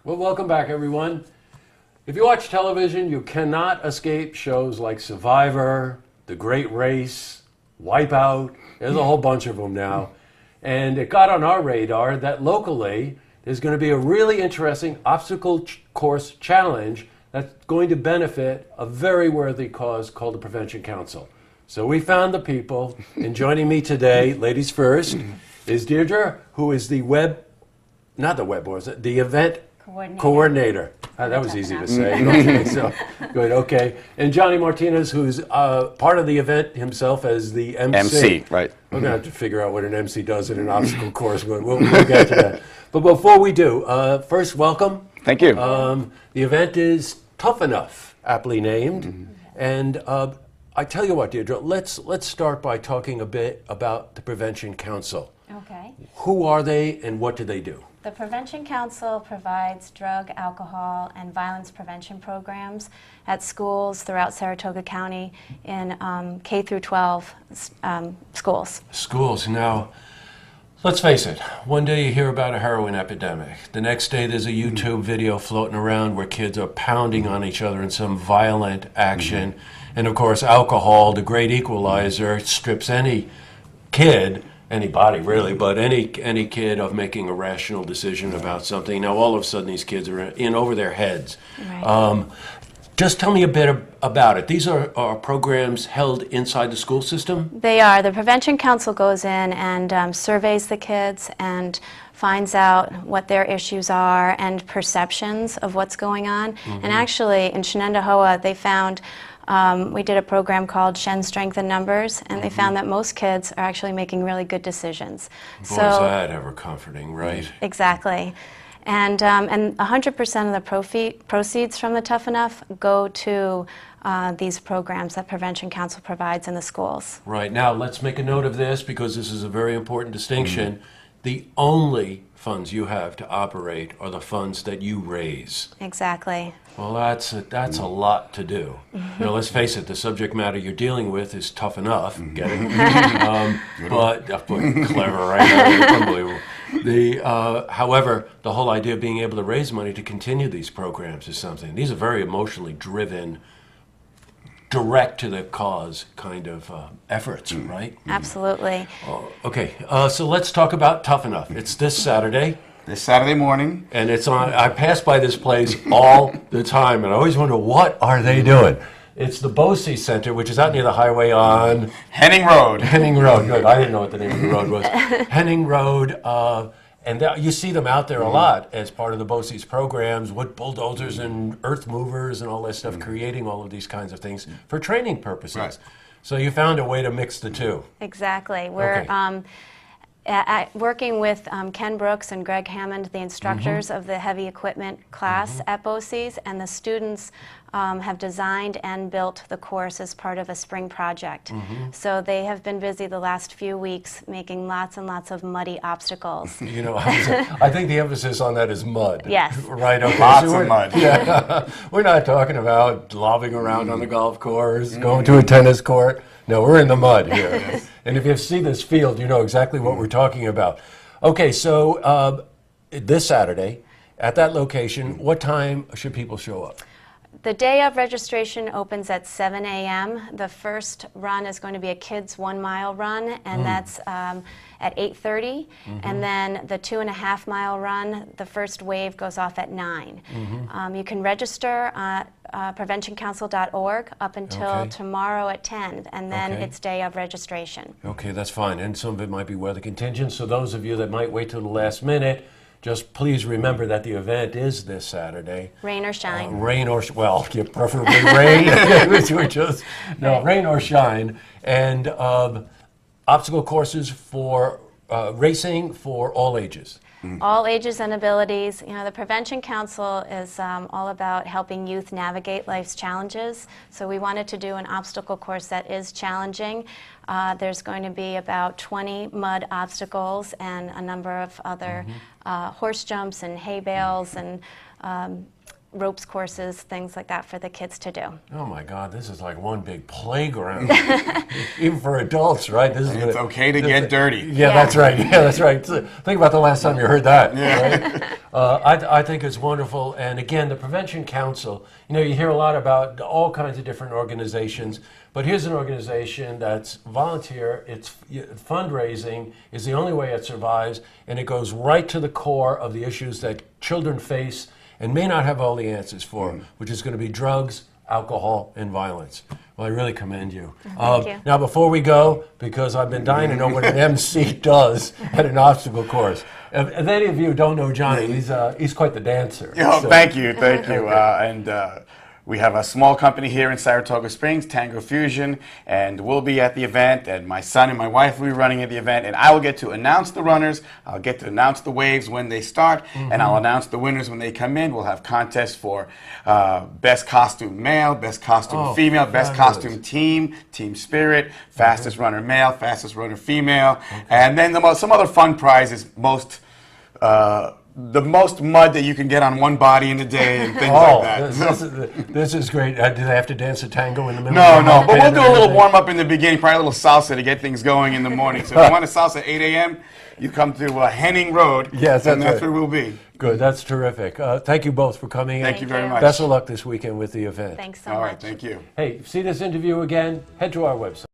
Well, welcome back, everyone. If you watch television, you cannot escape shows like Survivor, The Great Race, Wipeout. There's a whole bunch of them now. And it got on our radar that locally there's going to be a really interesting obstacle course challenge that's going to benefit a very worthy cause called the Prevention Council. So we found the people, and joining me today, ladies first, is Deirdre, who is the event coordinator. That was easy to say. Okay, so good. Okay, and Johnny Martinez, who's part of the event himself as the MC. MC, right? We're gonna have to figure out what an MC does in an obstacle course, but we'll get to that. But before we do, first, welcome. Thank you. The event is TUFF eNUFF, aptly named, and I tell you what, Deirdre, let's start by talking a bit about the Prevention Council. Okay. Who are they, and what do they do? The Prevention Council provides drug, alcohol, and violence prevention programs at schools throughout Saratoga County in K through 12 schools. Schools. Now, let's face it, one day you hear about a heroin epidemic. The next day there's a YouTube video floating around where kids are pounding on each other in some violent action. And of course, alcohol, the great equalizer, strips any kid, anybody really, but any kid of making a rational decision about something. Now, all of a sudden, these kids are in over their heads. Right. Just tell me a bit about it. These are programs held inside the school system? They are. The Prevention Council goes in and surveys the kids and finds out what their issues are and perceptions of what's going on. And actually, in Shenendehowa, they found we did a program called Shen Strength in Numbers, and they found that most kids are actually making really good decisions. Boy, is that ever comforting, right? Exactly. And 100% of the proceeds from the TUFF eNUFF go to these programs that Prevention Council provides in the schools. Right. Now, let's make a note of this because this is a very important distinction. The only funds you have to operate are the funds that you raise. Exactly. Well, that's a lot to do. You know, let's face it, the subject matter you're dealing with is tough enough. Get it? But clever, right? Unbelievable. However, the whole idea of being able to raise money to continue these programs is something. These are very emotionally driven, direct to the cause kind of efforts, right? Absolutely. Okay, so let's talk about TUFF eNUFF. It's this Saturday. This Saturday morning. And it's on. I pass by this place all the time, and I always wonder, what are they doing? It's the BOCES Center, which is out near the highway on Henning Road. Henning Road. Good. I didn't know what the name of the road was. Henning Road. And you see them out there a lot as part of the BOCES programs with bulldozers and earth movers and all that stuff, creating all of these kinds of things for training purposes. Right. So you found a way to mix the two. Exactly. We're working with Ken Brooks and Greg Hammond, the instructors of the heavy equipment class at BOCES, and the students have designed and built the course as part of a spring project. So they have been busy the last few weeks making lots and lots of muddy obstacles. You know, I think the emphasis on that is mud. Yes. Right. Okay. Lots of mud. Yeah. We're not talking about lobbing around on the golf course, going to a tennis court. No, we're in the mud here. And if you see this field, you know exactly what we're talking about. Okay, so this Saturday, at that location, what time should people show up? The day of registration opens at 7 a.m. The first run is going to be a kids 1 mile run, and that's at 8:30. And then the 2.5 mile run, the first wave goes off at 9. You can register at preventioncouncil.org up until tomorrow at 10, and then it's day of registration. Okay, that's fine. And some of it might be weather contingent, so those of you that might wait till the last minute, just please remember that the event is this Saturday. Rain or shine. Rain or, preferably rain. Rain or shine. And obstacle courses for racing for all ages. All ages and abilities. You know, the Prevention Council is all about helping youth navigate life's challenges. So we wanted to do an obstacle course that is challenging. There's going to be about 20 mud obstacles and a number of other horse jumps and hay bales and ropes courses, things like that for the kids to do. Oh my God, this is like one big playground, even for adults, right? This is It's okay to get dirty. Yeah, that's right. Yeah, that's right. Think about the last time you heard that. Yeah. Right? I think it's wonderful. And again, the Prevention Council, you know, you hear a lot about all kinds of different organizations, but here's an organization that's volunteer. It's fundraising is the only way it survives, and it goes right to the core of the issues that children face and may not have all the answers for, which is going to be drugs, alcohol, and violence. Well, I really commend you. Thank you. Now, before we go, because I've been dying to know what an MC does at an obstacle course. If any of you don't know Johnny, he's quite the dancer. Oh, thank you. We have a small company here in Saratoga Springs, Tango Fusion, and we'll be at the event, and my son and my wife will be running at the event, and I will get to announce the runners, I'll get to announce the waves when they start, and I'll announce the winners when they come in. We'll have contests for best costume male, best costume female, best costume team, team spirit, fastest runner male, fastest runner female, and then some other fun prizes, the most mud that you can get on one body in a day and things like that. This is great. Do they have to dance a tango in the middle? No, but we'll do a little warm up in the beginning, probably a little salsa to get things going in the morning. So if you want a salsa at 8 a.m., you come to Henning Road, yes, and that's where we'll be. Good, that's terrific. Thank you both for coming. Thank you very much. Best of luck this weekend with the event. Thanks so much. All right, thank you. Hey, see this interview again? Head to our website.